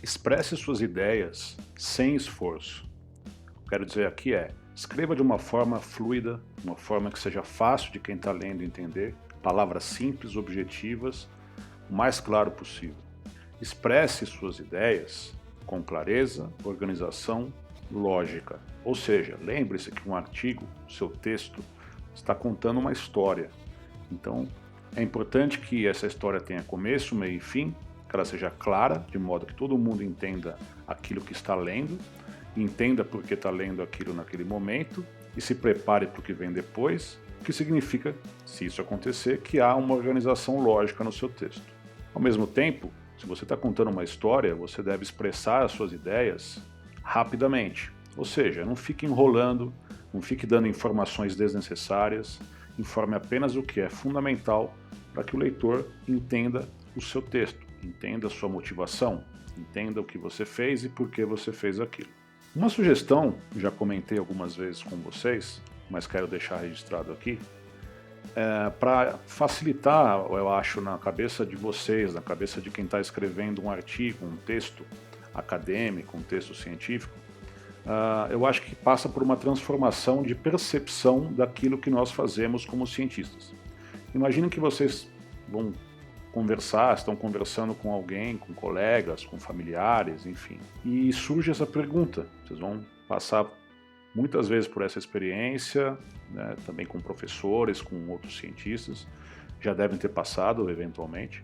Expresse suas ideias sem esforço. O que quero dizer aqui escreva de uma forma fluida, uma forma que seja fácil de quem está lendo entender, palavras simples, objetivas, o mais claro possível. Expresse suas ideias com clareza, organização, lógica. Ou seja, lembre-se que um artigo, seu texto, está contando uma história. Então, é importante que essa história tenha começo, meio e fim, que ela seja clara, de modo que todo mundo entenda aquilo que está lendo, entenda por que está lendo aquilo naquele momento e se prepare para o que vem depois, o que significa, se isso acontecer, que há uma organização lógica no seu texto. Ao mesmo tempo, se você está contando uma história, você deve expressar as suas ideias rapidamente. Ou seja, não fique enrolando, não fique dando informações desnecessárias, informe apenas o que é fundamental para que o leitor entenda o seu texto, entenda a sua motivação, entenda o que você fez e por que você fez aquilo. Uma sugestão, já comentei algumas vezes com vocês, mas quero deixar registrado aqui, para facilitar, eu acho, na cabeça de vocês, na cabeça de quem está escrevendo um artigo, um texto acadêmico, um texto científico, eu acho que passa por uma transformação de percepção daquilo que nós fazemos como cientistas. Imaginem que vocês vão conversar, estão conversando com alguém, com colegas, com familiares, enfim, e surge essa pergunta. Vocês vão passar muitas vezes por essa experiência, né, também com professores, com outros cientistas, já devem ter passado eventualmente.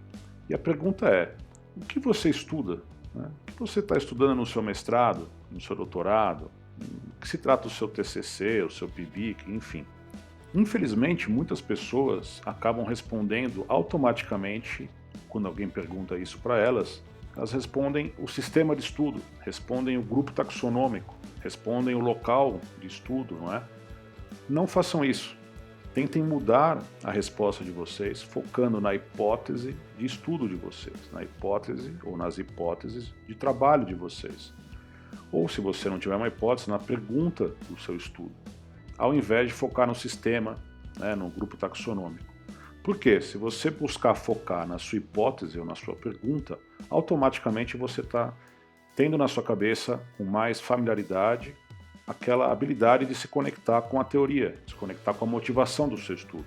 E a pergunta é: o que você estuda? Né? O que você está estudando no seu mestrado, no seu doutorado? O que se trata do seu TCC, o seu PIBIC, enfim. Infelizmente, muitas pessoas acabam respondendo automaticamente, quando alguém pergunta isso para elas respondem o sistema de estudo, respondem o grupo taxonômico, respondem o local de estudo, não é? Não façam isso. Tentem mudar a resposta de vocês, focando na hipótese de estudo de vocês, na hipótese ou nas hipóteses de trabalho de vocês. Ou, se você não tiver uma hipótese, na pergunta do seu estudo, ao invés de focar no sistema, né, no grupo taxonômico. Porque se você buscar focar na sua hipótese ou na sua pergunta, automaticamente você está tendo na sua cabeça com mais familiaridade aquela habilidade de se conectar com a teoria, de se conectar com a motivação do seu estudo,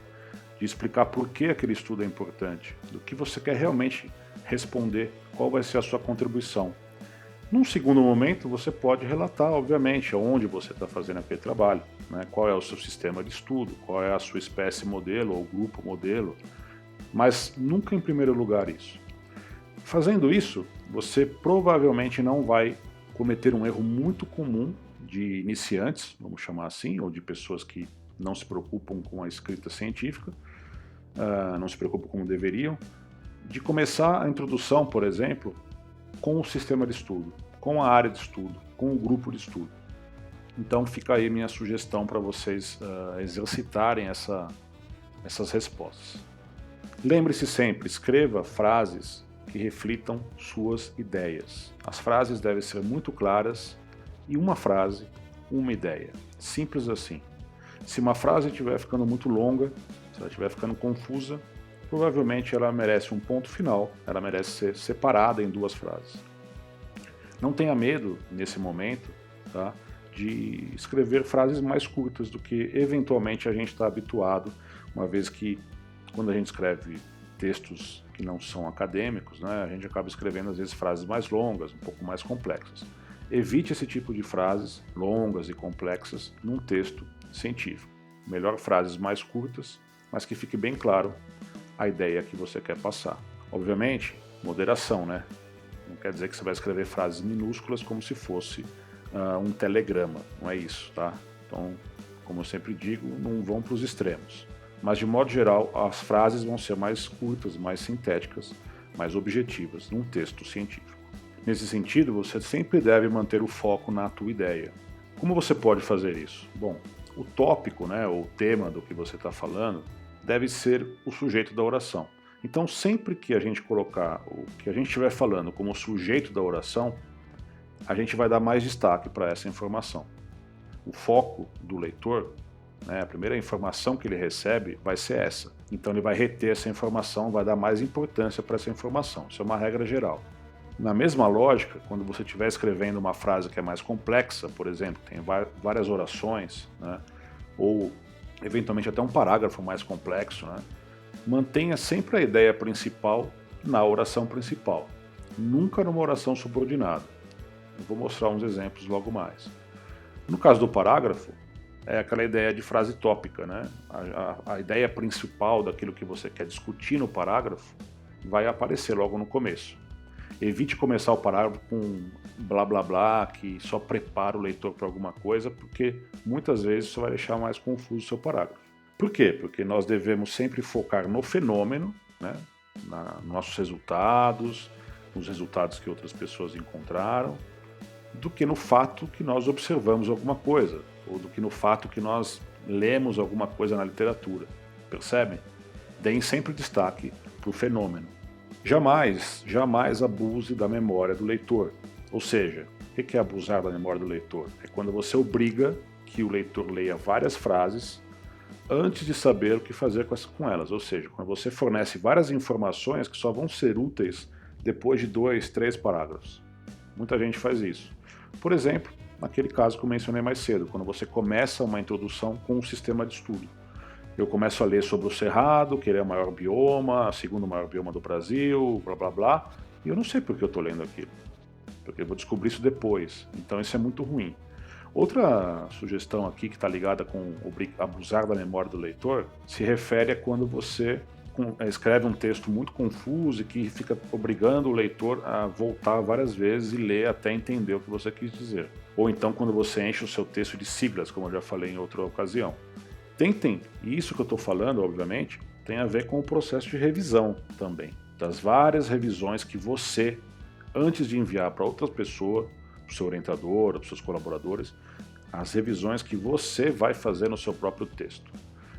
de explicar por que aquele estudo é importante, do que você quer realmente responder, qual vai ser a sua contribuição. Num segundo momento, você pode relatar, obviamente, aonde você está fazendo aquele trabalho, né? Qual é o seu sistema de estudo, qual é a sua espécie modelo ou grupo modelo, mas nunca em primeiro lugar isso. Fazendo isso, você provavelmente não vai cometer um erro muito comum de iniciantes, vamos chamar assim, ou de pessoas que não se preocupam com a escrita científica, não se preocupam como deveriam, de começar a introdução, por exemplo, com o sistema de estudo, com a área de estudo, com o grupo de estudo. Então fica aí minha sugestão para vocês exercitarem essas respostas. Lembre-se sempre, escreva frases que reflitam suas ideias. As frases devem ser muito claras e uma frase, uma ideia. Simples assim. Se uma frase estiver ficando muito longa, se ela estiver ficando confusa, provavelmente ela merece um ponto final, ela merece ser separada em duas frases. Não tenha medo, nesse momento, tá, de escrever frases mais curtas do que eventualmente a gente está habituado, uma vez que quando a gente escreve textos que não são acadêmicos, né, a gente acaba escrevendo às vezes frases mais longas, um pouco mais complexas. Evite esse tipo de frases longas e complexas num texto científico. Melhor frases mais curtas, mas que fique bem claro a ideia que você quer passar. Obviamente, moderação, né? Não quer dizer que você vai escrever frases minúsculas como se fosse um telegrama, não é isso, tá? Então, como eu sempre digo, não vão para os extremos. Mas, de modo geral, as frases vão ser mais curtas, mais sintéticas, mais objetivas num texto científico. Nesse sentido, você sempre deve manter o foco na tua ideia. Como você pode fazer isso? Bom, o tópico, né, ou o tema do que você está falando, deve ser o sujeito da oração. Então, sempre que a gente colocar o que a gente estiver falando como sujeito da oração, a gente vai dar mais destaque para essa informação. O foco do leitor, né, a primeira informação que ele recebe vai ser essa. Então, ele vai reter essa informação, vai dar mais importância para essa informação. Isso é uma regra geral. Na mesma lógica, quando você estiver escrevendo uma frase que é mais complexa, por exemplo, tem várias orações, né, ou eventualmente até um parágrafo mais complexo, né, mantenha sempre a ideia principal na oração principal, nunca numa oração subordinada. Eu vou mostrar uns exemplos logo mais. No caso do parágrafo, é aquela ideia de frase tópica, né? A ideia principal daquilo que você quer discutir no parágrafo vai aparecer logo no começo. Evite começar o parágrafo com blá blá blá, que só prepara o leitor para alguma coisa, porque muitas vezes isso vai deixar mais confuso o seu parágrafo. Por quê? Porque nós devemos sempre focar no fenômeno, né? Nos nossos resultados, nos resultados que outras pessoas encontraram, do que no fato que nós observamos alguma coisa, ou do que no fato que nós lemos alguma coisa na literatura. Percebem? Deem sempre destaque para o fenômeno. Jamais abuse da memória do leitor. Ou seja, o que é abusar da memória do leitor? É quando você obriga que o leitor leia várias frases antes de saber o que fazer com elas. Ou seja, quando você fornece várias informações que só vão ser úteis depois de 2, 3 parágrafos. Muita gente faz isso. Por exemplo, naquele caso que eu mencionei mais cedo, quando você começa uma introdução com um sistema de estudo. Eu começo a ler sobre o Cerrado, que ele é o maior bioma, o segundo maior bioma do Brasil, blá blá blá, e eu não sei por que eu estou lendo aquilo, porque eu vou descobrir isso depois, então isso é muito ruim. Outra sugestão aqui que está ligada com abusar da memória do leitor se refere a quando você escreve um texto muito confuso e que fica obrigando o leitor a voltar várias vezes e ler até entender o que você quis dizer. Ou então quando você enche o seu texto de siglas, como eu já falei em outra ocasião. Tentem, e isso que eu estou falando, obviamente, tem a ver com o processo de revisão também. Das várias revisões que você, antes de enviar para outra pessoa, para o seu orientador, para os seus colaboradores, as revisões que você vai fazer no seu próprio texto.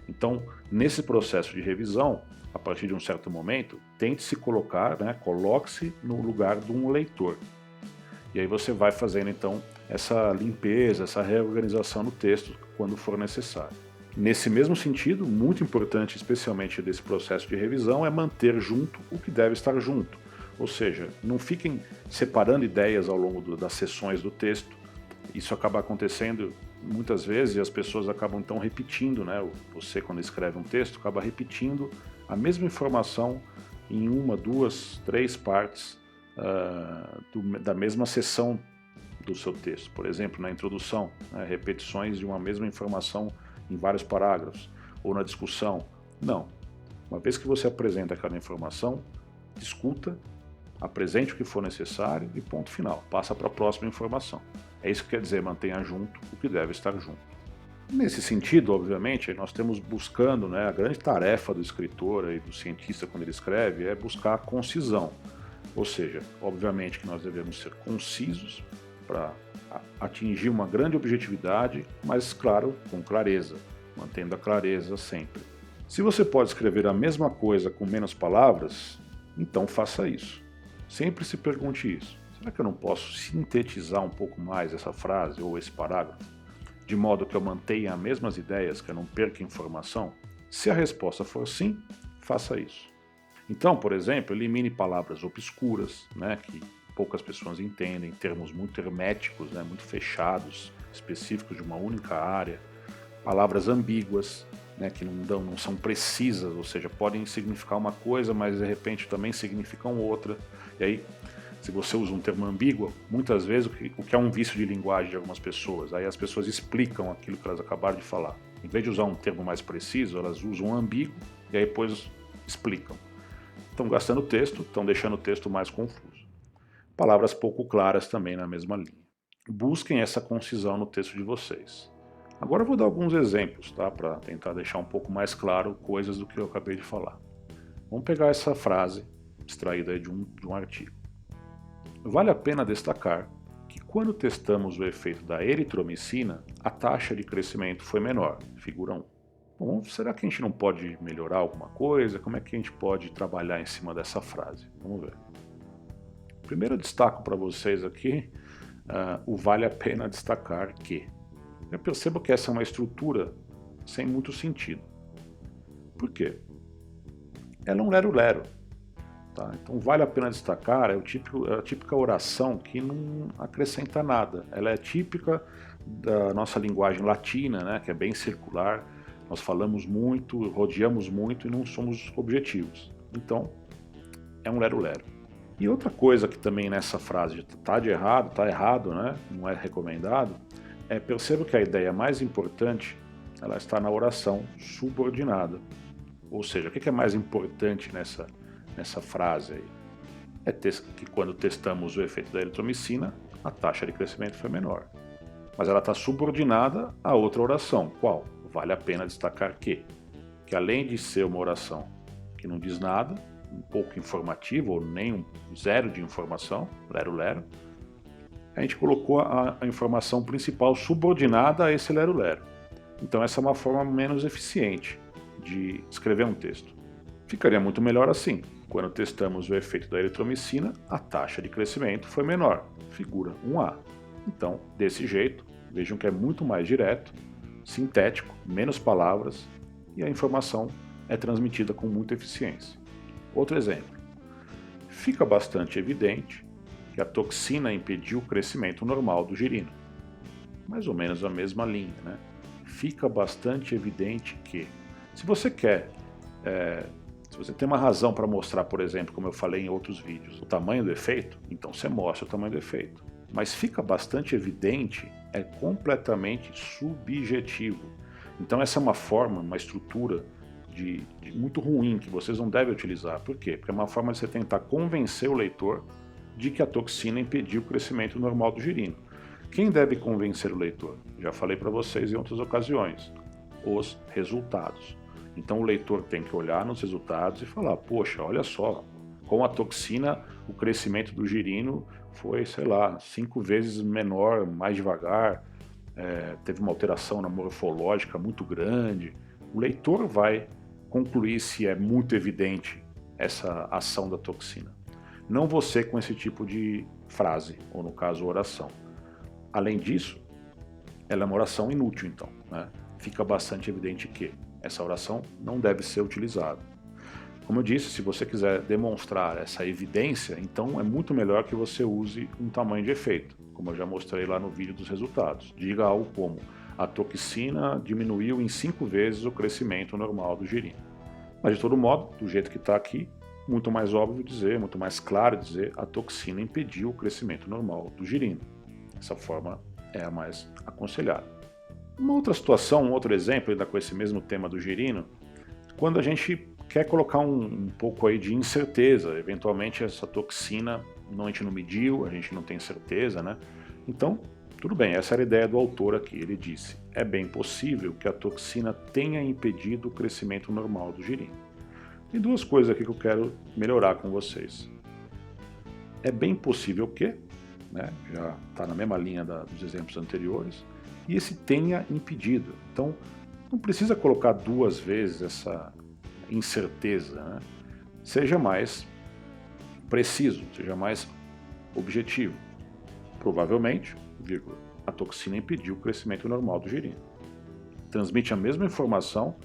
Então, nesse processo de revisão, a partir de um certo momento, tente se colocar, né, coloque-se no lugar de um leitor. E aí você vai fazendo, então, essa limpeza, essa reorganização no texto quando for necessário. Nesse mesmo sentido, muito importante, especialmente desse processo de revisão, é manter junto o que deve estar junto. Ou seja, não fiquem separando ideias ao longo das sessões do texto. Isso acaba acontecendo muitas vezes e as pessoas acabam então repetindo, né? Você, quando escreve um texto, acaba repetindo a mesma informação em 1, 2, 3 partes da mesma sessão do seu texto. Por exemplo, na introdução, né? Repetições de uma mesma informação em vários parágrafos, ou na discussão. Não. Uma vez que você apresenta aquela informação, discuta, apresente o que for necessário e ponto final. Passa para a próxima informação. É isso que quer dizer, mantenha junto o que deve estar junto. Nesse sentido, obviamente, nós temos buscando, né, a grande tarefa do escritor e do cientista quando ele escreve é buscar a concisão. Ou seja, obviamente que nós devemos ser concisos para atingir uma grande objetividade, mas, claro, com clareza, mantendo a clareza sempre. Se você pode escrever a mesma coisa com menos palavras, então faça isso. Sempre se pergunte isso. Será que eu não posso sintetizar um pouco mais essa frase ou esse parágrafo, de modo que eu mantenha as mesmas ideias, que eu não perca informação? Se a resposta for sim, faça isso. Então, por exemplo, elimine palavras obscuras, né, que poucas pessoas entendem, termos muito herméticos, né, muito fechados, específicos de uma única área, palavras ambíguas, né, que não são precisas, ou seja, podem significar uma coisa, mas de repente também significam outra. E aí, se você usa um termo ambíguo, muitas vezes o que é um vício de linguagem de algumas pessoas, aí as pessoas explicam aquilo que elas acabaram de falar. Em vez de usar um termo mais preciso, elas usam um ambíguo e aí depois explicam. Estão gastando texto, estão deixando o texto mais confuso. Palavras pouco claras também na mesma linha. Busquem essa concisão no texto de vocês. Agora eu vou dar alguns exemplos, tá? Para tentar deixar um pouco mais claro coisas do que eu acabei de falar. Vamos pegar essa frase extraída de um artigo. Vale a pena destacar que quando testamos o efeito da eritromicina, a taxa de crescimento foi menor, figura 1. Bom, será que a gente não pode melhorar alguma coisa? Como é que a gente pode trabalhar em cima dessa frase? Vamos ver. Primeiro eu destaco para vocês aqui o vale a pena destacar que. Eu percebo que essa é uma estrutura sem muito sentido. Por quê? Ela é um lero-lero. Tá? Então vale a pena destacar, é a típica oração que não acrescenta nada. Ela é típica da nossa linguagem latina, né, que é bem circular. Nós falamos muito, rodeamos muito e não somos objetivos. Então, é um lero-lero. E outra coisa que também nessa frase de tá errado, né, não é recomendado, perceba que a ideia mais importante, ela está na oração subordinada. Ou seja, o que é mais importante nessa frase aí? Que quando testamos o efeito da eritromicina, a taxa de crescimento foi menor. Mas ela está subordinada a outra oração. Qual? Vale a pena destacar que além de ser uma oração que não diz nada, um pouco informativa ou nem zero de informação, lero-lero, a gente colocou a informação principal subordinada a esse lero-lero. Então essa é uma forma menos eficiente de escrever um texto. Ficaria muito melhor assim. Quando testamos o efeito da eritromicina, a taxa de crescimento foi menor, figura 1A. Então, desse jeito, vejam que é muito mais direto, sintético, menos palavras e a informação é transmitida com muita eficiência. Outro exemplo. Fica bastante evidente que a toxina impediu o crescimento normal do girino. Mais ou menos a mesma linha, né? Fica bastante evidente que, se você tem uma razão para mostrar, por exemplo, como eu falei em outros vídeos, o tamanho do efeito, então você mostra o tamanho do efeito. Mas fica bastante evidente, é completamente subjetivo. Então essa é uma forma, uma estrutura de muito ruim que vocês não devem utilizar. Por quê? Porque é uma forma de você tentar convencer o leitor de que a toxina impediu o crescimento normal do girino. Quem deve convencer o leitor? Já falei para vocês em outras ocasiões. Os resultados. Então o leitor tem que olhar nos resultados e falar, poxa, olha só, com a toxina o crescimento do girino foi, 5 vezes menor, mais devagar, teve uma alteração na morfológica muito grande. O leitor vai concluir se é muito evidente essa ação da toxina. Não você com esse tipo de frase, ou no caso oração. Além disso, ela é uma oração inútil então, né? Fica bastante evidente que essa oração não deve ser utilizada. Como eu disse, se você quiser demonstrar essa evidência, então é muito melhor que você use um tamanho de efeito, como eu já mostrei lá no vídeo dos resultados. Diga algo como, a toxina diminuiu em 5 vezes o crescimento normal do girino. Mas de todo modo, do jeito que está aqui, muito mais óbvio dizer, muito mais claro dizer, a toxina impediu o crescimento normal do girino. Essa forma é a mais aconselhada. Uma outra situação, um outro exemplo, ainda com esse mesmo tema do girino, quando a gente quer colocar um pouco aí de incerteza, eventualmente essa toxina a gente não mediu, a gente não tem certeza, né? Então, tudo bem, essa era a ideia do autor aqui, ele disse, é bem possível que a toxina tenha impedido o crescimento normal do girino. Tem duas coisas aqui que eu quero melhorar com vocês. É bem possível que, né, já está na mesma linha dos exemplos anteriores, e esse tenha impedido. Então, não precisa colocar 2 vezes essa incerteza, né? Seja mais preciso, seja mais objetivo. Provavelmente, vírgula, a toxina impediu o crescimento normal do girino. Transmite a mesma informação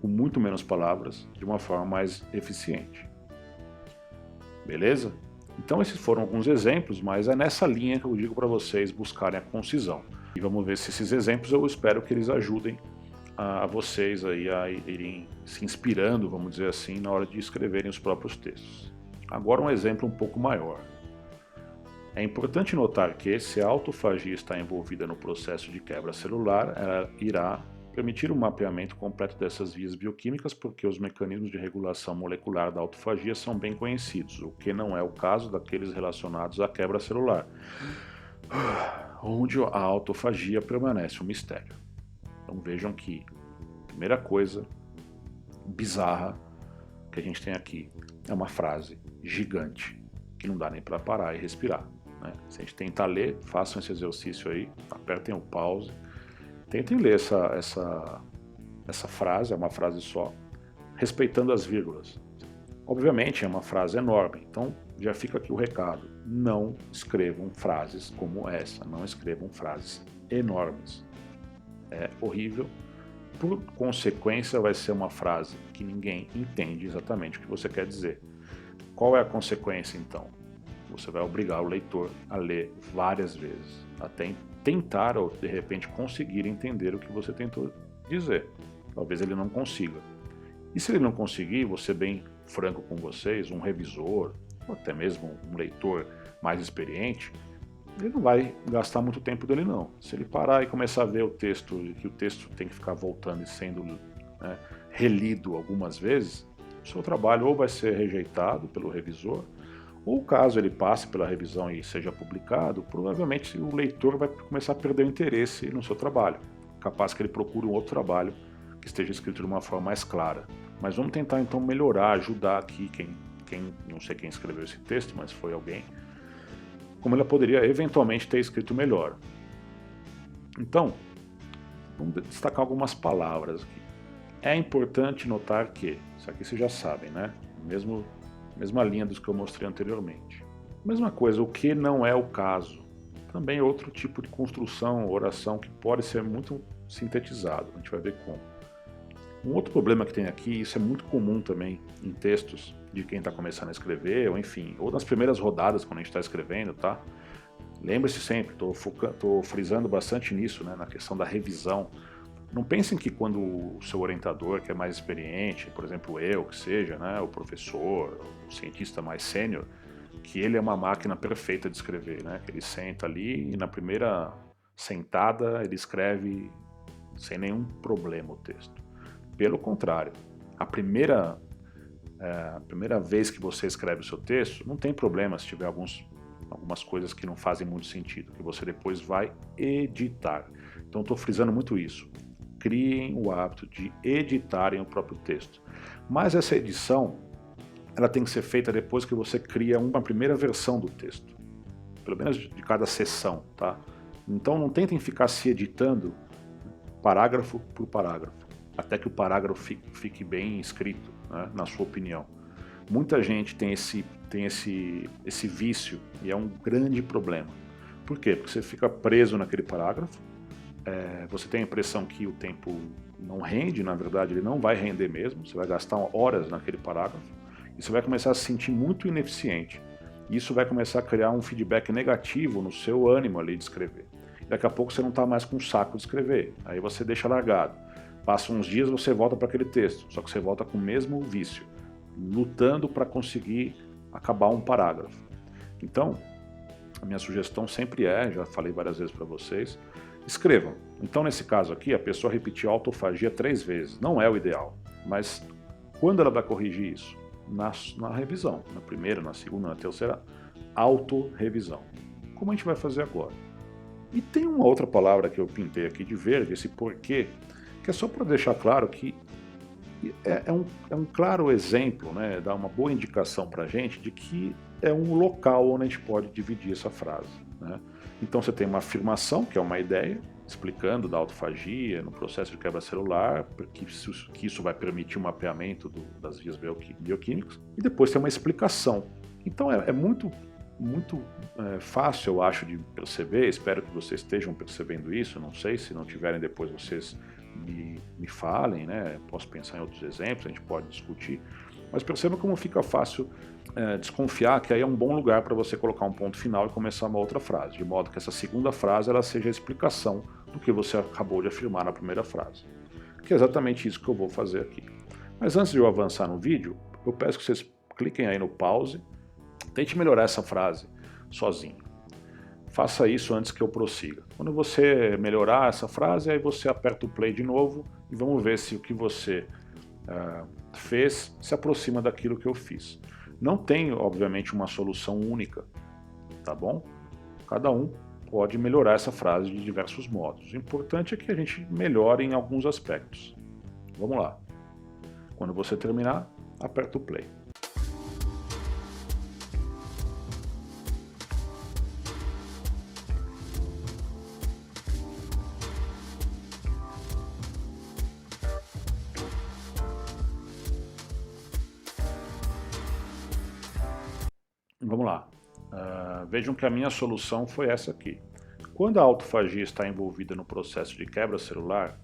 com muito menos palavras, de uma forma mais eficiente. Beleza? Então esses foram alguns exemplos, mas é nessa linha que eu digo para vocês buscarem a concisão. E vamos ver se esses exemplos eu espero que eles ajudem a vocês aí a irem se inspirando, vamos dizer assim, na hora de escreverem os próprios textos. Agora um exemplo um pouco maior. É importante notar que se a autofagia está envolvida no processo de quebra celular, ela irá permitir um mapeamento completo dessas vias bioquímicas porque os mecanismos de regulação molecular da autofagia são bem conhecidos, o que não é o caso daqueles relacionados à quebra celular, onde a autofagia permanece um mistério. Então vejam que a primeira coisa bizarra que a gente tem aqui é uma frase gigante, que não dá nem para parar e respirar, né? Se a gente tentar ler, façam esse exercício aí, apertem o pause, tentem ler essa frase, é uma frase só, respeitando as vírgulas. Obviamente é uma frase enorme, então já fica aqui o recado, não escrevam frases como essa, não escrevam frases enormes. É horrível, por consequência vai ser uma frase que ninguém entende exatamente o que você quer dizer. Qual é a consequência então? Você vai obrigar o leitor a ler várias vezes, até tentar ou de repente conseguir entender o que você tentou dizer. Talvez ele não consiga. E se ele não conseguir, vou ser bem franco com vocês, um revisor, ou até mesmo um leitor mais experiente, ele não vai gastar muito tempo dele não. Se ele parar e começar a ver o texto, e que o texto tem que ficar voltando e sendo, né, relido algumas vezes, o seu trabalho ou vai ser rejeitado pelo revisor, ou caso ele passe pela revisão e seja publicado, provavelmente o leitor vai começar a perder o interesse no seu trabalho. Capaz que ele procure um outro trabalho que esteja escrito de uma forma mais clara. Mas vamos tentar então melhorar, ajudar aqui não sei quem escreveu esse texto, mas foi alguém, como ela poderia eventualmente ter escrito melhor. Então, vamos destacar algumas palavras aqui. É importante notar que, isso aqui vocês já sabem, né? Mesma linha dos que eu mostrei anteriormente. Mesma coisa, o que não é o caso. Também outro tipo de construção, oração que pode ser muito sintetizado, a gente vai ver como. Um outro problema que tem aqui, isso é muito comum também em textos de quem está começando a escrever, ou enfim, ou nas primeiras rodadas quando a gente está escrevendo, tá? Lembre-se sempre, estou frisando bastante nisso, né, na questão da revisão. Não pensem que quando o seu orientador, que é mais experiente, por exemplo eu, que seja, né, o professor, o cientista mais sênior, que ele é uma máquina perfeita de escrever, né, que ele senta ali e na primeira sentada ele escreve sem nenhum problema o texto. Pelo contrário, a primeira vez que você escreve o seu texto, não tem problema se tiver algumas coisas que não fazem muito sentido, que você depois vai editar. Então estou frisando muito isso. Criem o hábito de editarem o próprio texto. Mas essa edição, ela tem que ser feita depois que você cria uma primeira versão do texto. Pelo menos de cada seção, tá? Então não tentem ficar se editando parágrafo por parágrafo, até que o parágrafo fique bem escrito, né, na sua opinião. Muita gente tem esse vício e é um grande problema. Por quê? Porque você fica preso naquele parágrafo, você tem a impressão que o tempo não rende, na verdade ele não vai render mesmo, você vai gastar horas naquele parágrafo e você vai começar a se sentir muito ineficiente. Isso vai começar a criar um feedback negativo no seu ânimo ali de escrever. Daqui a pouco você não está mais com saco de escrever, aí você deixa largado. Passa uns dias você volta para aquele texto, só que você volta com o mesmo vício, lutando para conseguir acabar um parágrafo. Então, a minha sugestão sempre já falei várias vezes para vocês, escrevam. Então, nesse caso aqui, a pessoa repetiu autofagia 3 vezes. Não é o ideal, mas quando ela vai corrigir isso? Na revisão, na primeira, na segunda, na terceira, autorrevisão. Como a gente vai fazer agora? E tem uma outra palavra que eu pintei aqui de verde, esse porquê, que é só para deixar claro que é um claro exemplo, né, dá uma boa indicação para a gente de que é um local onde a gente pode dividir essa frase, né? Então você tem uma afirmação, que é uma ideia, explicando da autofagia no processo de quebra celular, que isso vai permitir um mapeamento das vias bioquímicas, e depois tem uma explicação. Então é muito fácil, eu acho, de perceber, espero que vocês estejam percebendo isso, não sei, se não tiverem depois vocês me falem, né? Posso pensar em outros exemplos, a gente pode discutir, mas perceba como fica fácil desconfiar que aí é um bom lugar para você colocar um ponto final e começar uma outra frase, de modo que essa segunda frase ela seja a explicação do que você acabou de afirmar na primeira frase, que é exatamente isso que eu vou fazer aqui. Mas antes de eu avançar no vídeo, eu peço que vocês cliquem aí no pause, tente melhorar essa frase sozinho. Faça isso antes que eu prossiga. Quando você melhorar essa frase, aí você aperta o play de novo e vamos ver se o que você fez se aproxima daquilo que eu fiz. Não tem, obviamente, uma solução única, tá bom? Cada um pode melhorar essa frase de diversos modos. O importante é que a gente melhore em alguns aspectos. Vamos lá. Quando você terminar, aperta o play. Vamos lá. Vejam que a minha solução foi essa aqui. Quando a autofagia está envolvida no processo de quebra celular,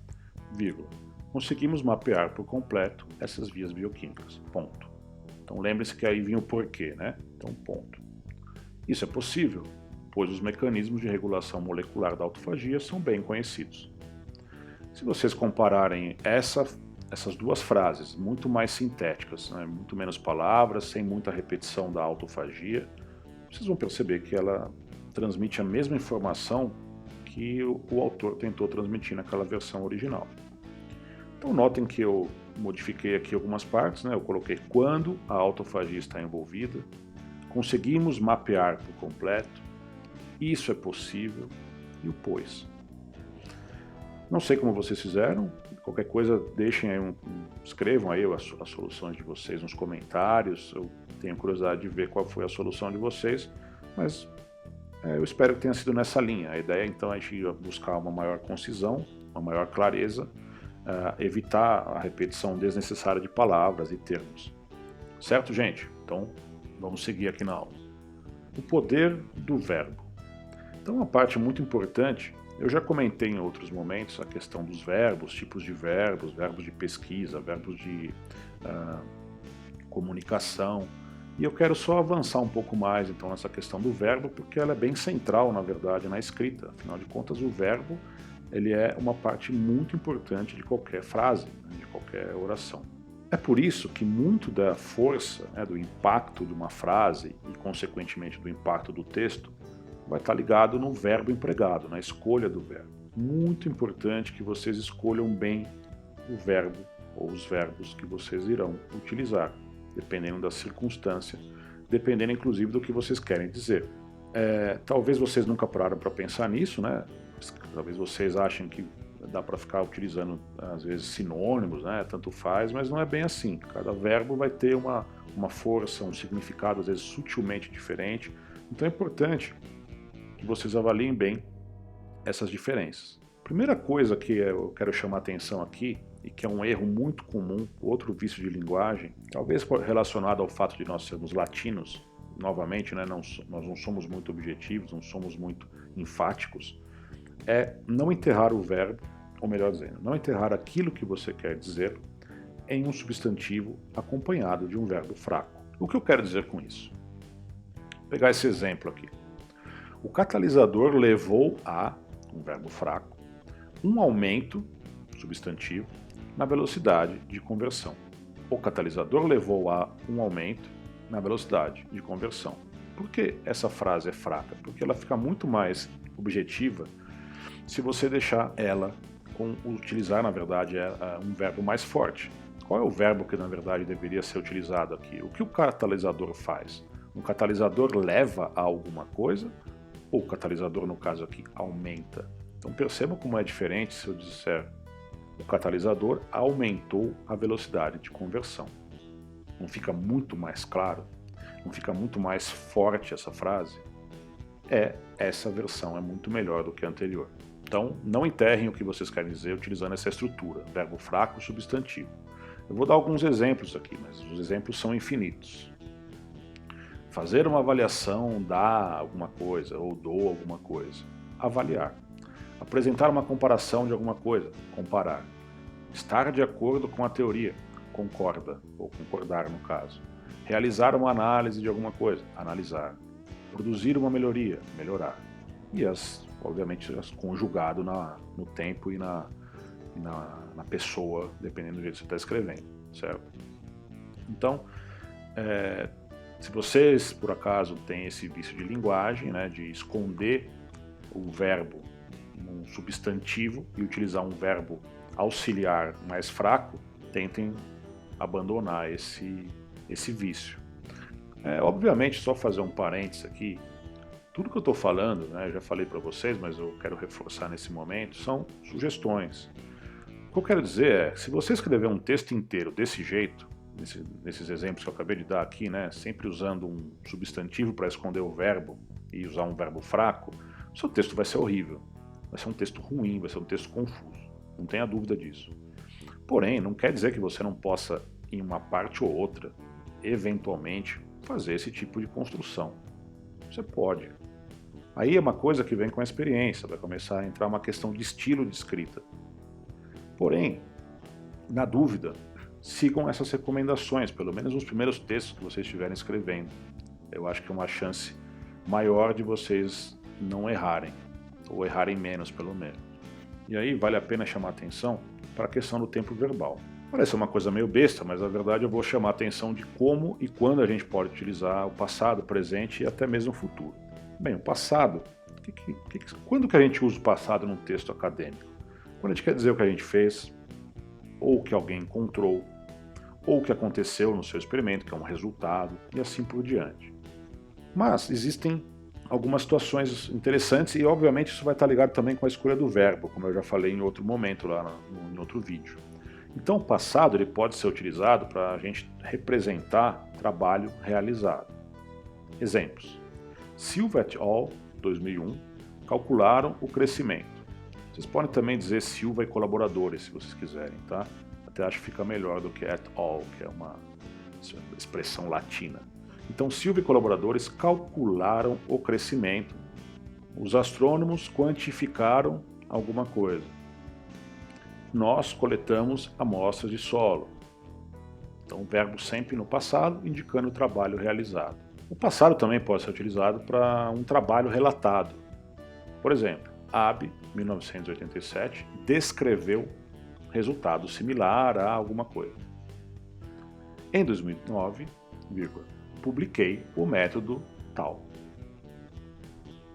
vírgula, conseguimos mapear por completo essas vias bioquímicas. Ponto. Então lembre-se que aí vinha o porquê, né? Então, ponto. Isso é possível, pois os mecanismos de regulação molecular da autofagia são bem conhecidos. Se vocês compararem essas duas frases, muito mais sintéticas, né? Muito menos palavras, sem muita repetição da autofagia, vocês vão perceber que ela transmite a mesma informação que o autor tentou transmitir naquela versão original. Então notem que eu modifiquei aqui algumas partes, né? Eu coloquei quando a autofagia está envolvida, conseguimos mapear por completo, isso é possível, e o pois. Não sei como vocês fizeram, qualquer coisa deixem aí, escrevam aí as soluções de vocês nos comentários, eu tenho curiosidade de ver qual foi a solução de vocês, mas eu espero que tenha sido nessa linha. A ideia então é a gente buscar uma maior concisão, uma maior clareza, evitar a repetição desnecessária de palavras e termos. Certo, gente? Então, vamos seguir aqui na aula. O poder do verbo. Então, uma parte muito importante, eu já comentei em outros momentos a questão dos verbos, tipos de verbos pesquisa, verbos de comunicação, e eu quero só avançar um pouco mais então nessa questão do verbo, porque ela é bem central, na verdade, na escrita. Afinal de contas, o verbo ele é uma parte muito importante de qualquer frase, de qualquer oração. É por isso que muito da força, do impacto de uma frase e, consequentemente, do impacto do texto, vai estar ligado no verbo empregado, na escolha do verbo. Muito importante que vocês escolham bem o verbo ou os verbos que vocês irão utilizar, dependendo da circunstância, dependendo inclusive do que vocês querem dizer. Talvez vocês nunca pararam para pensar nisso, né? Talvez vocês achem que dá para ficar utilizando às vezes sinônimos, né? Tanto faz, mas não é bem assim. Cada verbo vai ter uma força, um significado às vezes sutilmente diferente. Então é importante que vocês avaliem bem essas diferenças. Primeira coisa que eu quero chamar a atenção aqui, e que é um erro muito comum, outro vício de linguagem, talvez relacionado ao fato de nós sermos latinos, novamente, né, nós não somos muito objetivos, não somos muito enfáticos, é não enterrar o verbo, ou melhor dizendo, não enterrar aquilo que você quer dizer em um substantivo acompanhado de um verbo fraco. O que eu quero dizer com isso? Vou pegar esse exemplo aqui. O catalisador levou a, um verbo fraco, um aumento, substantivo, na velocidade de conversão. O catalisador levou a um aumento na velocidade de conversão. Por que essa frase é fraca? Porque ela fica muito mais objetiva se você deixar ela utilizar, na verdade, um verbo mais forte. Qual é o verbo que, na verdade, deveria ser utilizado aqui? O que o catalisador faz? Um catalisador leva a alguma coisa? Ou o catalisador, no caso aqui, aumenta? Então perceba como é diferente se eu disser o catalisador aumentou a velocidade de conversão. Não fica muito mais claro? Não fica muito mais forte essa frase? Essa versão é muito melhor do que a anterior. Então, não enterrem o que vocês querem dizer utilizando essa estrutura, verbo fraco, substantivo. Eu vou dar alguns exemplos aqui, mas os exemplos são infinitos. Fazer uma avaliação dá alguma coisa, ou dou alguma coisa. Avaliar. Apresentar uma comparação de alguma coisa, comparar. Estar de acordo com a teoria, concorda, ou concordar no caso. Realizar uma análise de alguma coisa, analisar. Produzir uma melhoria, melhorar. E obviamente, conjugado no tempo e na pessoa, dependendo do jeito que você está escrevendo, certo? Então, se vocês, por acaso, têm esse vício de linguagem, né, de esconder o verbo num substantivo e utilizar um verbo auxiliar mais fraco, tentem abandonar esse vício. Obviamente, só fazer um parênteses aqui, tudo que eu estou falando, né, eu já falei para vocês, mas eu quero reforçar nesse momento, são sugestões. O que eu quero dizer é, se você escrever um texto inteiro desse jeito, nesses exemplos que eu acabei de dar aqui, né, sempre usando um substantivo para esconder o verbo e usar um verbo fraco, o seu texto vai ser horrível. Vai ser um texto ruim, vai ser um texto confuso. Não tenha dúvida disso. Porém, não quer dizer que você não possa, em uma parte ou outra, eventualmente, fazer esse tipo de construção. Você pode. Aí é uma coisa que vem com a experiência, vai começar a entrar uma questão de estilo de escrita. Porém, na dúvida, sigam essas recomendações, pelo menos nos primeiros textos que vocês estiverem escrevendo. Eu acho que é uma chance maior de vocês não errarem, ou errarem menos pelo menos. E aí vale a pena chamar atenção para a questão do tempo verbal. Parece uma coisa meio besta, mas na verdade eu vou chamar a atenção de como e quando a gente pode utilizar o passado, o presente e até mesmo o futuro. Bem, o passado, quando que a gente usa o passado num texto acadêmico? Quando a gente quer dizer o que a gente fez, ou o que alguém encontrou, ou o que aconteceu no seu experimento, que é um resultado, e assim por diante. Mas existem algumas situações interessantes e obviamente isso vai estar ligado também com a escolha do verbo, como eu já falei em outro momento lá em outro vídeo. Então o passado ele pode ser utilizado para a gente representar trabalho realizado. Exemplos. Silva et al., 2001, calcularam o crescimento. Vocês podem também dizer Silva e colaboradores, se vocês quiserem, tá? Até acho que fica melhor do que et al., que é uma expressão latina. Então, Silva e colaboradores calcularam o crescimento. Os astrônomos quantificaram alguma coisa. Nós coletamos amostras de solo. Então, o verbo sempre no passado, indicando o trabalho realizado. O passado também pode ser utilizado para um trabalho relatado. Por exemplo, Abbe, 1987, descreveu resultado similar a alguma coisa. Em 2009, publiquei o método tal.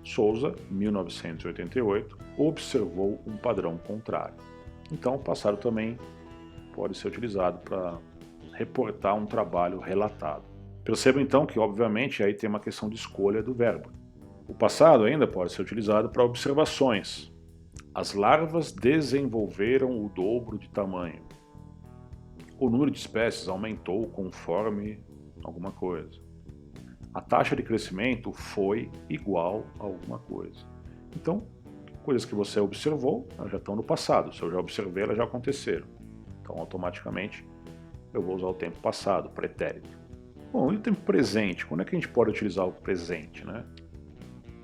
Souza, 1988, observou um padrão contrário. Então, o passado também pode ser utilizado para reportar um trabalho relatado. Perceba então que, obviamente, aí tem uma questão de escolha do verbo. O passado ainda pode ser utilizado para observações. As larvas desenvolveram o dobro de tamanho. O número de espécies aumentou conforme alguma coisa. A taxa de crescimento foi igual a alguma coisa. Então, coisas que você observou, elas já estão no passado. Se eu já observei, elas já aconteceram. Então, automaticamente, eu vou usar o tempo passado, pretérito. Bom, e o tempo presente? Quando é que a gente pode utilizar o presente, né?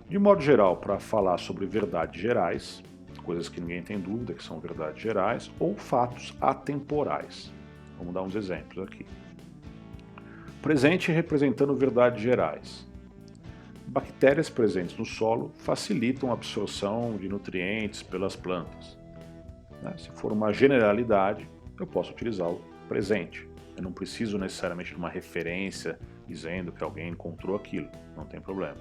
De modo geral, para falar sobre verdades gerais, coisas que ninguém tem dúvida que são verdades gerais, ou fatos atemporais. Vamos dar uns exemplos aqui. Presente representando verdades gerais. Bactérias presentes no solo facilitam a absorção de nutrientes pelas plantas. Se for uma generalidade, eu posso utilizar o presente. Eu não preciso necessariamente de uma referência dizendo que alguém encontrou aquilo, não tem problema.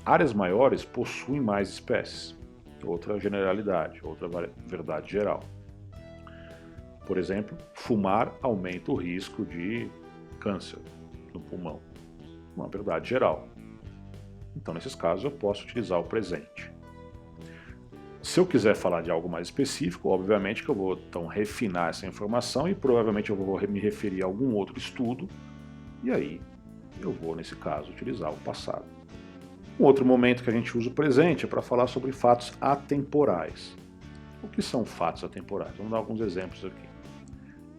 Áreas maiores possuem mais espécies. Outra generalidade, outra verdade geral. Por exemplo, fumar aumenta o risco de câncer no pulmão. Uma verdade geral. Então, nesses casos, eu posso utilizar o presente. Se eu quiser falar de algo mais específico, obviamente que eu vou então refinar essa informação e provavelmente eu vou me referir a algum outro estudo e aí eu vou, nesse caso, utilizar o passado. Um outro momento que a gente usa o presente é para falar sobre fatos atemporais. O que são fatos atemporais? Vamos dar alguns exemplos aqui.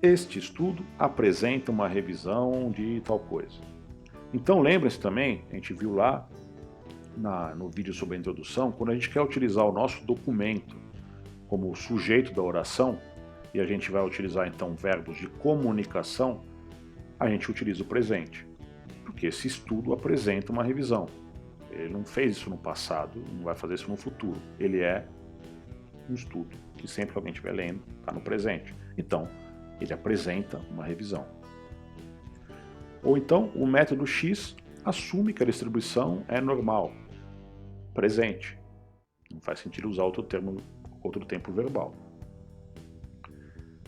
Este estudo apresenta uma revisão de tal coisa. Então lembre-se também, a gente viu lá no vídeo sobre a introdução, quando a gente quer utilizar o nosso documento como sujeito da oração, e a gente vai utilizar então verbos de comunicação, a gente utiliza o presente, porque esse estudo apresenta uma revisão. Ele não fez isso no passado, não vai fazer isso no futuro. Ele é um estudo que sempre que alguém estiver lendo, está no presente. Então, ele apresenta uma revisão. Ou então, o método X assume que a distribuição é normal, presente. Não faz sentido usar outro tempo verbal.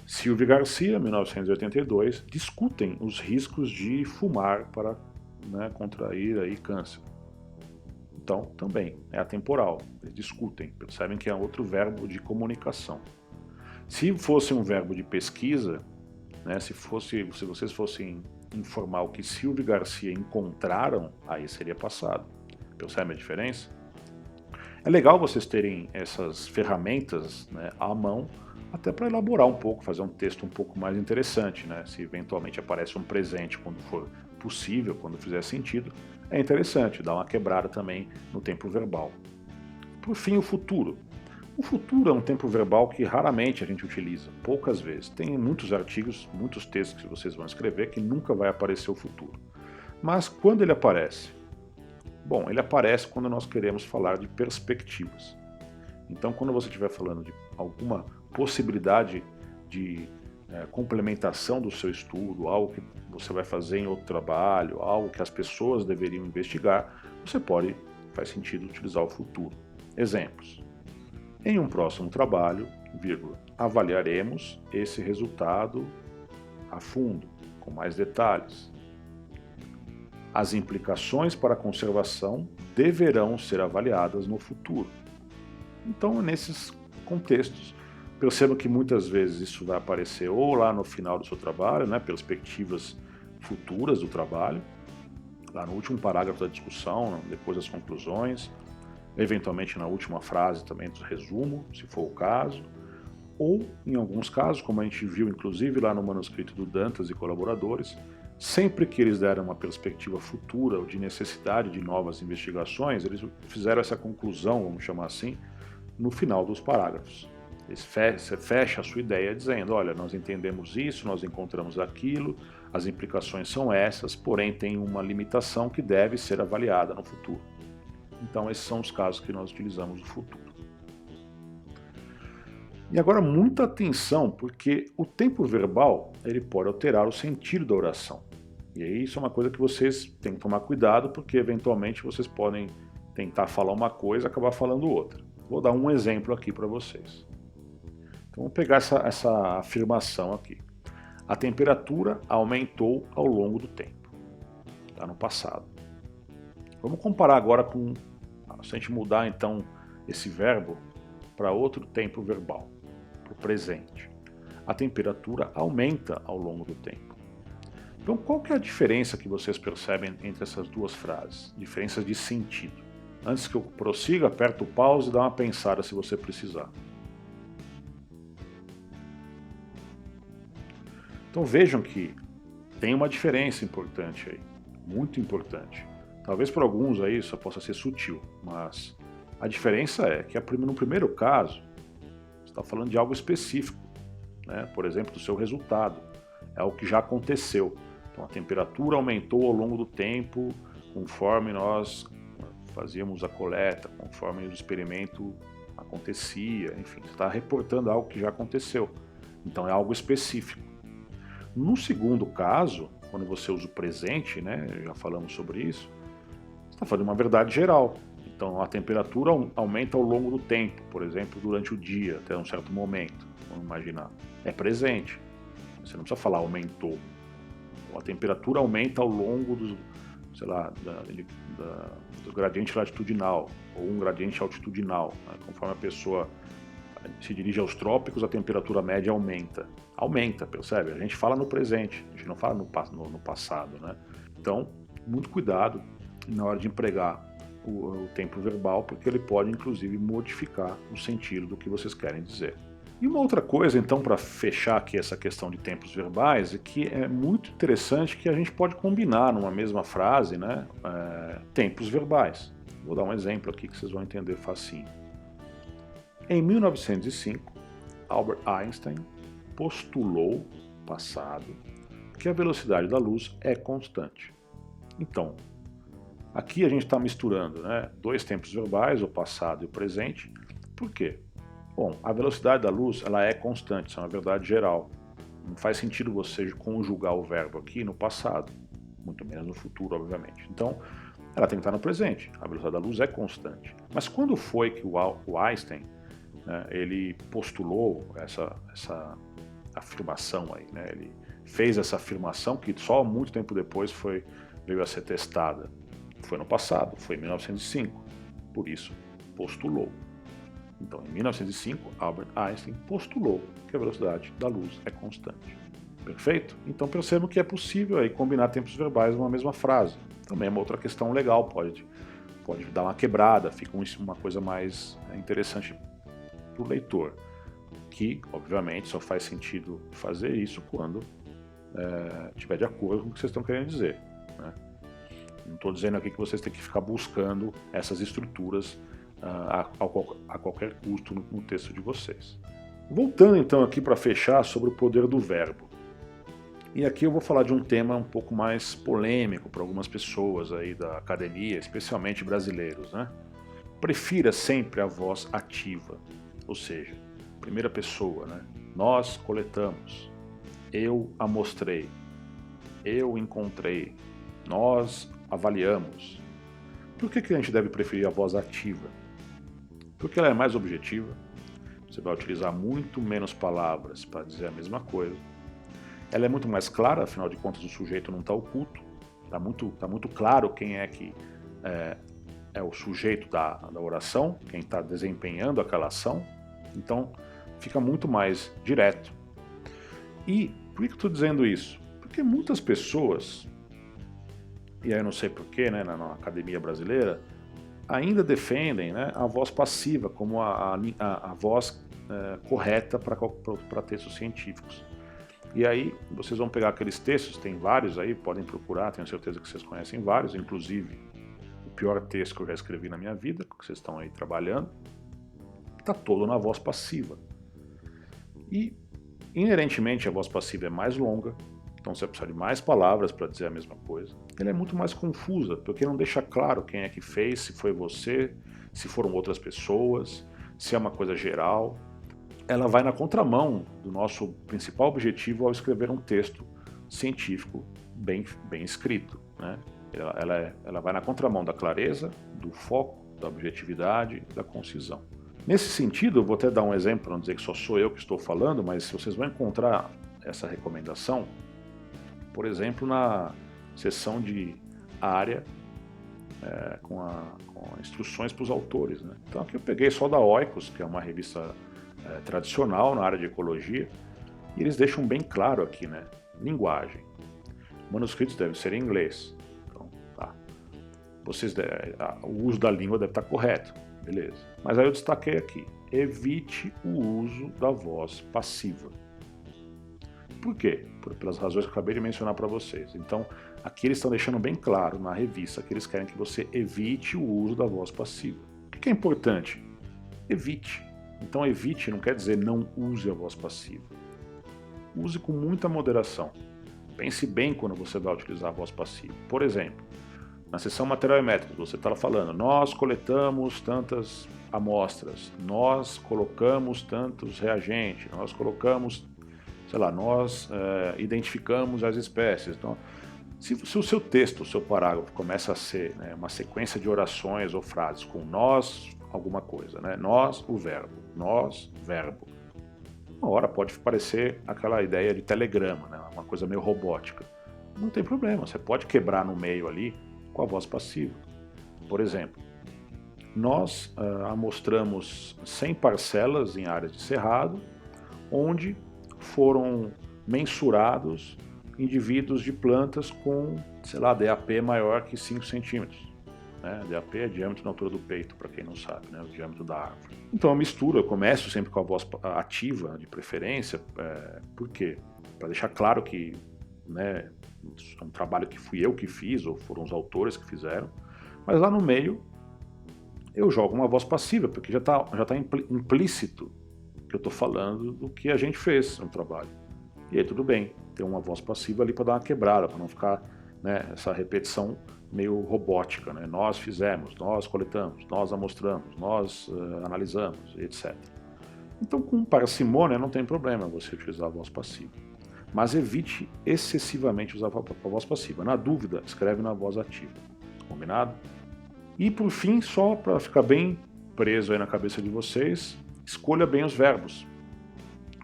Silva e Garcia, 1982, discutem os riscos de fumar para contrair aí câncer. Então, também é atemporal. Eles discutem, percebem que é outro verbo de comunicação. Se fosse um verbo de pesquisa, se vocês fossem informar o que Silva e Garcia encontraram, aí seria passado. Percebe a diferença? É legal vocês terem essas ferramentas à mão, até para elaborar um pouco, fazer um texto um pouco mais interessante. Se eventualmente aparece um presente quando for possível, quando fizer sentido, é interessante, dá uma quebrada também no tempo verbal. Por fim, o futuro. O futuro é um tempo verbal que raramente a gente utiliza, poucas vezes. Tem muitos artigos, muitos textos que vocês vão escrever que nunca vai aparecer o futuro. Mas quando ele aparece? Bom, ele aparece quando nós queremos falar de perspectivas. Então, quando você estiver falando de alguma possibilidade de complementação do seu estudo, algo que você vai fazer em outro trabalho, algo que as pessoas deveriam investigar, faz sentido utilizar o futuro. Exemplos. Em um próximo trabalho, vírgula, avaliaremos esse resultado a fundo, com mais detalhes. As implicações para a conservação deverão ser avaliadas no futuro. Então, nesses contextos, perceba que muitas vezes isso vai aparecer ou lá no final do seu trabalho, né, perspectivas futuras do trabalho, lá no último parágrafo da discussão, depois das conclusões, eventualmente na última frase também do resumo, se for o caso, ou em alguns casos, como a gente viu inclusive lá no manuscrito do Dantas e colaboradores, sempre que eles deram uma perspectiva futura ou de necessidade de novas investigações, eles fizeram essa conclusão, vamos chamar assim, no final dos parágrafos. Você fecha a sua ideia dizendo, olha, nós entendemos isso, nós encontramos aquilo, as implicações são essas, porém tem uma limitação que deve ser avaliada no futuro. Então esses são os casos que nós utilizamos no futuro. E agora muita atenção, porque o tempo verbal ele pode alterar o sentido da oração. E aí isso é uma coisa que vocês têm que tomar cuidado, porque eventualmente vocês podem tentar falar uma coisa e acabar falando outra. Vou dar um exemplo aqui para vocês. Então vamos pegar essa afirmação aqui. A temperatura aumentou ao longo do tempo. Está no passado. Vamos comparar agora com, se a gente mudar então esse verbo para outro tempo verbal, para o presente. A temperatura aumenta ao longo do tempo. Então qual que é a diferença que vocês percebem entre essas duas frases? Diferenças de sentido. Antes que eu prossiga, aperta o pause e dá uma pensada se você precisar. Então vejam que tem uma diferença importante aí, muito importante. Talvez para alguns aí isso possa ser sutil, mas a diferença é que no primeiro caso, você está falando de algo específico, né? Por exemplo, do seu resultado, é algo que já aconteceu. Então a temperatura aumentou ao longo do tempo, conforme nós fazíamos a coleta, conforme o experimento acontecia, enfim, você está reportando algo que já aconteceu. Então é algo específico. No segundo caso, quando você usa o presente, né, já falamos sobre isso, você está falando uma verdade geral. Então a temperatura aumenta ao longo do tempo, por exemplo, durante o dia, até um certo momento, vamos imaginar. É presente. Você não precisa falar aumentou. A temperatura aumenta ao longo do, sei lá, do gradiente latitudinal ou um gradiente altitudinal, né? Conforme a pessoa se dirige aos trópicos, a temperatura média aumenta. Aumenta, percebe? A gente fala no presente, a gente não fala no passado, né? Então, muito cuidado na hora de empregar o tempo verbal, porque ele pode, inclusive, modificar o sentido do que vocês querem dizer. E uma outra coisa, então, para fechar aqui essa questão de tempos verbais, é que é muito interessante que a gente pode combinar numa mesma frase, né, tempos verbais. Vou dar um exemplo aqui que vocês vão entender facinho. Em 1905, Albert Einstein postulou, passado, que a velocidade da luz é constante. Então, aqui a gente está misturando, né, dois tempos verbais, o passado e o presente. Por quê? Bom, a velocidade da luz ela é constante, isso é uma verdade geral. Não faz sentido você conjugar o verbo aqui no passado, muito menos no futuro, obviamente. Então, ela tem que estar no presente, a velocidade da luz é constante. Mas quando foi que o Einstein, né, ele postulou essa afirmação aí, né? Ele fez essa afirmação que só muito tempo depois veio a ser testada. Foi no passado, foi em 1905, por isso postulou. Então, em 1905, Albert Einstein postulou que a velocidade da luz é constante. Perfeito? Então percebam que é possível aí combinar tempos verbais numa mesma frase. Também é uma outra questão legal, pode dar uma quebrada, fica uma coisa mais interessante para o leitor, que obviamente só faz sentido fazer isso quando estiver de acordo com o que vocês estão querendo dizer, né? Não estou dizendo aqui que vocês têm que ficar buscando essas estruturas a qualquer custo no texto de vocês. Voltando então aqui para fechar sobre o poder do verbo. E aqui eu vou falar de um tema um pouco mais polêmico para algumas pessoas aí da academia, especialmente brasileiros, né? Prefira sempre a voz ativa, ou seja, primeira pessoa, né? Nós coletamos, eu amostrei, eu encontrei, nós avaliamos. Por que a gente deve preferir a voz ativa? Porque ela é mais objetiva, você vai utilizar muito menos palavras para dizer a mesma coisa. Ela é muito mais clara, afinal de contas o sujeito não está oculto, está muito claro quem é que é o sujeito da oração, quem está desempenhando aquela ação, então fica muito mais direto. E por que eu estou dizendo isso? Porque muitas pessoas, e aí eu não sei porquê, né, na academia brasileira, ainda defendem, né, a voz passiva como a voz correta para textos científicos. E aí vocês vão pegar aqueles textos, tem vários aí, podem procurar, tenho certeza que vocês conhecem vários, inclusive o pior texto que eu já escrevi na minha vida, que vocês estão aí trabalhando, está todo na voz passiva. E inerentemente a voz passiva é mais longa, então você precisa de mais palavras para dizer a mesma coisa. Ela é muito mais confusa, porque não deixa claro quem é que fez, se foi você, se foram outras pessoas, se é uma coisa geral. Ela vai na contramão do nosso principal objetivo ao escrever um texto científico bem escrito, né? Ela vai na contramão da clareza, do foco, da objetividade, da concisão. Nesse sentido, eu vou até dar um exemplo, para não dizer que só sou eu que estou falando, mas vocês vão encontrar essa recomendação, por exemplo, na seção de área com instruções para os autores, né? Então aqui eu peguei só da Oikos, que é uma revista tradicional na área de ecologia, e eles deixam bem claro aqui, né? Linguagem. Manuscritos devem ser em inglês. Então, tá. O uso da língua deve estar correto, beleza. Mas aí eu destaquei aqui, evite o uso da voz passiva. Por quê? Pelas razões que eu acabei de mencionar para vocês. Então, aqui eles estão deixando bem claro na revista que eles querem que você evite o uso da voz passiva. O que é importante? Evite. Então evite não quer dizer não use a voz passiva. Use com muita moderação. Pense bem quando você vai utilizar a voz passiva. Por exemplo, na seção material e métodos, você está falando, nós coletamos tantas amostras, nós colocamos tantos reagentes, nós colocamos, sei lá, nós identificamos as espécies. Então, se o seu texto, o seu parágrafo começa a ser, né, uma sequência de orações ou frases com nós, alguma coisa, né? Nós, o verbo. Nós, verbo. Uma hora pode parecer aquela ideia de telegrama, né? Uma coisa meio robótica. Não tem problema, você pode quebrar no meio ali com a voz passiva. Por exemplo, nós amostramos 100 parcelas em áreas de cerrado, onde foram mensurados indivíduos de plantas com, sei lá, DAP maior que 5 centímetros. DAP é diâmetro na altura do peito, para quem não sabe, né? O diâmetro da árvore. Então a mistura, eu começo sempre com a voz ativa, de preferência, por quê? Para deixar claro que, né, é um trabalho que fui eu que fiz, ou foram os autores que fizeram, mas lá no meio eu jogo uma voz passiva, porque já tá implícito que eu estou falando do que a gente fez no trabalho. E aí tudo bem, ter uma voz passiva ali para dar uma quebrada, para não ficar, né, essa repetição meio robótica, né? Nós fizemos, nós coletamos, nós amostramos, nós analisamos, etc. Então, com parcimônia não tem problema você utilizar a voz passiva, mas evite excessivamente usar a voz passiva. Na dúvida, escreve na voz ativa, combinado? E por fim, só para ficar bem preso aí na cabeça de vocês, escolha bem os verbos.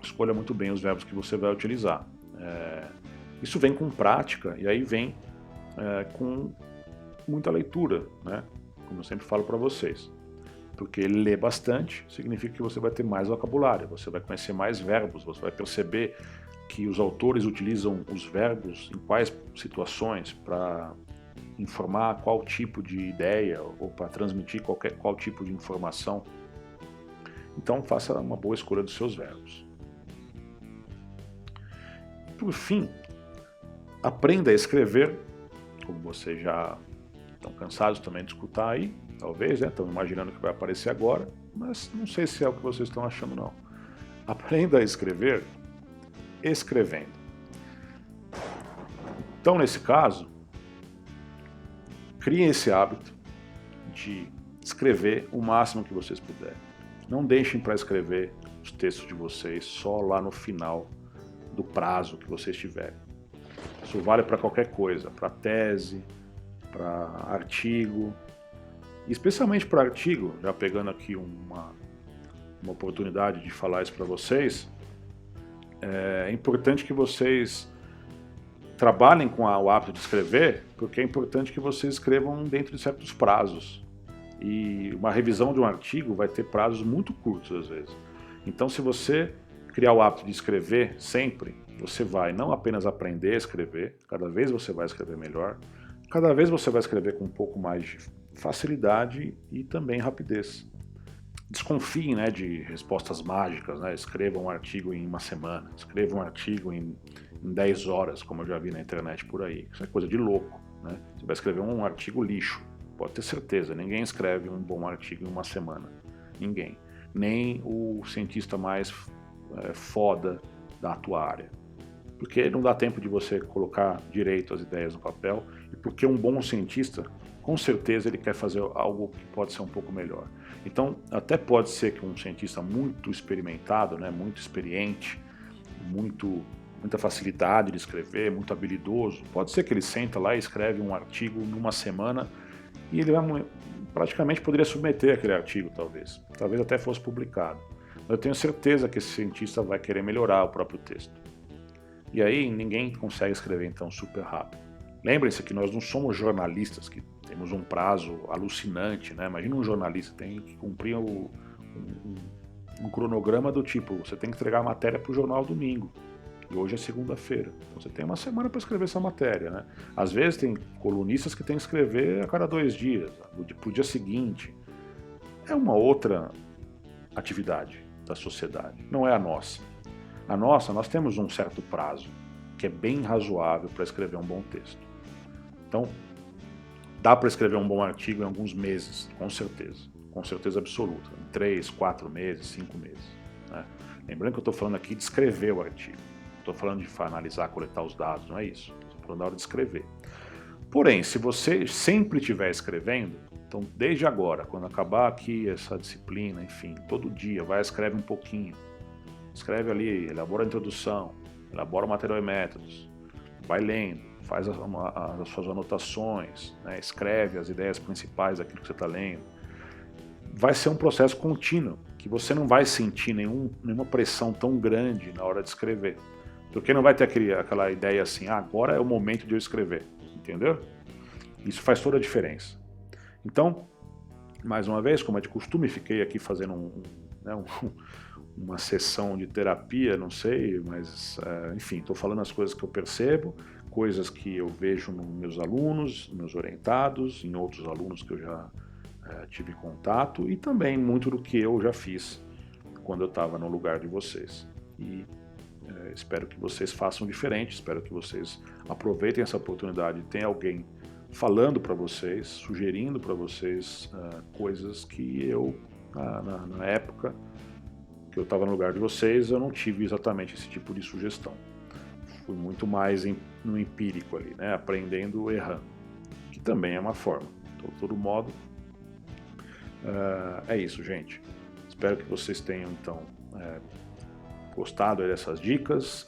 Escolha muito bem os verbos que você vai utilizar. Isso vem com prática e aí vem com muita leitura, né? Como eu sempre falo para vocês. Porque ler bastante significa que você vai ter mais vocabulário, você vai conhecer mais verbos, você vai perceber que os autores utilizam os verbos em quais situações para informar qual tipo de ideia ou para transmitir qual tipo de informação. Então faça uma boa escolha dos seus verbos. Por fim, aprenda a escrever, como vocês já estão cansados também de escutar aí, talvez, né? Estão imaginando que vai aparecer agora, mas não sei se é o que vocês estão achando não. Aprenda a escrever escrevendo. Então, nesse caso, criem esse hábito de escrever o máximo que vocês puderem. Não deixem para escrever os textos de vocês só lá no final do prazo que vocês tiverem. Isso vale para qualquer coisa, para tese, para artigo, especialmente para artigo, já pegando aqui uma oportunidade de falar isso para vocês. É importante que vocês trabalhem com o hábito de escrever, porque é importante que vocês escrevam dentro de certos prazos. E uma revisão de um artigo vai ter prazos muito curtos às vezes. Então, se você criar o hábito de escrever sempre, você vai não apenas aprender a escrever, cada vez você vai escrever melhor, cada vez você vai escrever com um pouco mais de facilidade e também rapidez. Desconfiem, né, de respostas mágicas, né? Escreva um artigo em uma semana, escreva um artigo em 10 horas, como eu já vi na internet por aí. Isso é coisa de louco, né? Você vai escrever um artigo lixo, pode ter certeza, ninguém escreve um bom artigo em uma semana, ninguém. Nem o cientista mais foda da tua área. Porque não dá tempo de você colocar direito as ideias no papel, e porque um bom cientista, com certeza ele quer fazer algo que pode ser um pouco melhor. Então, até pode ser que um cientista muito experimentado, né, muito experiente, muita facilidade de escrever, muito habilidoso, pode ser que ele senta lá e escreve um artigo numa semana e ele praticamente poderia submeter aquele artigo, talvez até fosse publicado. Mas eu tenho certeza que esse cientista vai querer melhorar o próprio texto. E aí ninguém consegue escrever então super rápido. Lembrem-se que nós não somos jornalistas que temos um prazo alucinante, né? Imagina um jornalista, tem que cumprir um cronograma do tipo, você tem que entregar a matéria para o jornal domingo, e hoje é segunda-feira. Então você tem uma semana para escrever essa matéria, né? Às vezes tem colunistas que tem que escrever a cada 2 dias, para o dia seguinte. É uma outra atividade da sociedade, não é a nossa. A nossa, nós temos um certo prazo, que é bem razoável para escrever um bom texto. Então, dá para escrever um bom artigo em alguns meses, com certeza absoluta, em 3, 4 meses, 5 meses. Né? Lembrando que eu estou falando aqui de escrever o artigo, estou falando de analisar, coletar os dados, não é isso, estou falando da hora de escrever. Porém, se você sempre estiver escrevendo, então desde agora, quando acabar aqui essa disciplina, enfim, todo dia, vai escreve um pouquinho, escreve ali, elabora a introdução, elabora o material e métodos, vai lendo, faz as suas anotações, né? Escreve as ideias principais daquilo que você está lendo. Vai ser um processo contínuo, que você não vai sentir nenhuma pressão tão grande na hora de escrever. Porque não vai ter aquela ideia assim, agora é o momento de eu escrever, entendeu? Isso faz toda a diferença. Então, mais uma vez, como é de costume, fiquei aqui fazendo uma sessão de terapia, não sei, mas enfim, estou falando as coisas que eu percebo, coisas que eu vejo nos meus alunos, meus orientados, em outros alunos que eu já tive contato, e também muito do que eu já fiz quando eu estava no lugar de vocês. E espero que vocês façam diferente, espero que vocês aproveitem essa oportunidade de ter alguém falando para vocês, sugerindo para vocês coisas que eu, na época que eu estava no lugar de vocês, eu não tive exatamente esse tipo de sugestão. Fui muito mais no empírico ali, né? Aprendendo errando, que também é uma forma. Então, de todo modo, é isso, gente. Espero que vocês tenham, então, gostado dessas dicas.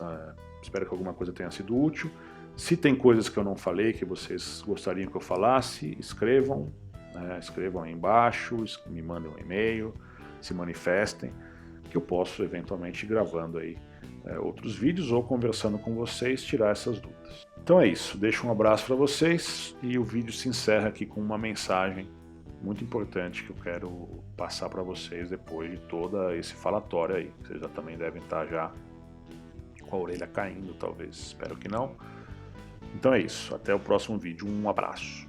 Espero que alguma coisa tenha sido útil. Se tem coisas que eu não falei, que vocês gostariam que eu falasse, escrevam, né? Escrevam aí embaixo, me mandem um e-mail, se manifestem, que eu posso eventualmente ir gravando aí outros vídeos ou conversando com vocês, tirar essas dúvidas. Então é isso, deixo um abraço para vocês e o vídeo se encerra aqui com uma mensagem muito importante que eu quero passar para vocês depois de todo esse falatório aí. Vocês já também devem estar já com a orelha caindo, talvez, espero que não. Então é isso, até o próximo vídeo, um abraço.